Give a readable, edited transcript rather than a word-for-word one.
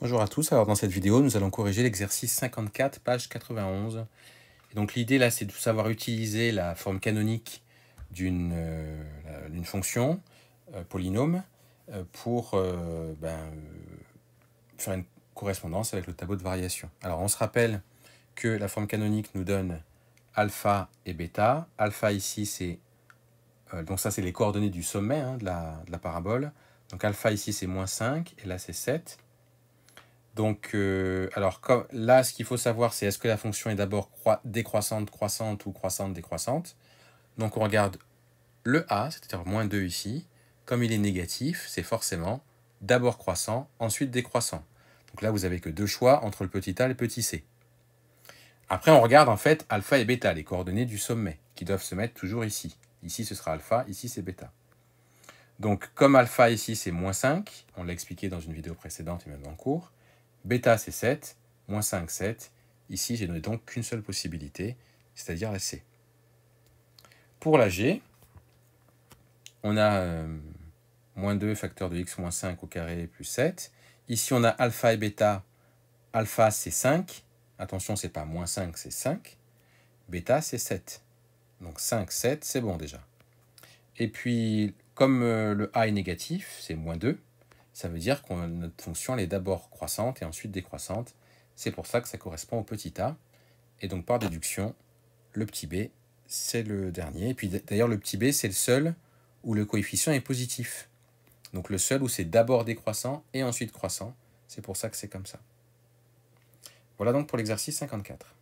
Bonjour à tous, alors dans cette vidéo nous allons corriger l'exercice 54 page 91. Et donc l'idée là c'est de savoir utiliser la forme canonique d'une fonction polynôme pour faire une correspondance avec le tableau de variation. Alors on se rappelle que la forme canonique nous donne alpha et bêta. Alpha ici c'est donc ça c'est les coordonnées du sommet de la parabole. Donc alpha ici c'est moins 5 et là c'est 7. Donc, alors là, ce qu'il faut savoir, c'est est-ce que la fonction est d'abord décroissante, croissante ou croissante, décroissante. Donc, on regarde le a, c'est-à-dire moins 2 ici. Comme il est négatif, c'est forcément d'abord croissant, ensuite décroissant. Donc là, vous n'avez que deux choix entre le petit a et le petit c. Après, on regarde en fait alpha et bêta, les coordonnées du sommet, qui doivent se mettre toujours ici. Ici, ce sera alpha, ici, c'est bêta. Donc, comme alpha ici, c'est moins 5, on l'a expliqué dans une vidéo précédente et même dans le cours, bêta, c'est 7, moins 5, 7. Ici, j'ai donné donc qu'une seule possibilité, c'est-à-dire la C. Pour la G, on a moins 2 facteur de x moins 5 au carré plus 7. Ici, on a alpha et bêta. Alpha, c'est 5. Attention, c'est pas moins 5, c'est 5. Bêta, c'est 7. Donc 5, 7, c'est bon déjà. Et puis, comme le a est négatif, c'est moins 2, ça veut dire que notre fonction elle est d'abord croissante et ensuite décroissante. C'est pour ça que ça correspond au petit a. Et donc, par déduction, le petit b, c'est le dernier. Et puis, d'ailleurs, le petit b, c'est le seul où le coefficient est positif. Donc, le seul où c'est d'abord décroissant et ensuite croissant. C'est pour ça que c'est comme ça. Voilà donc pour l'exercice 54.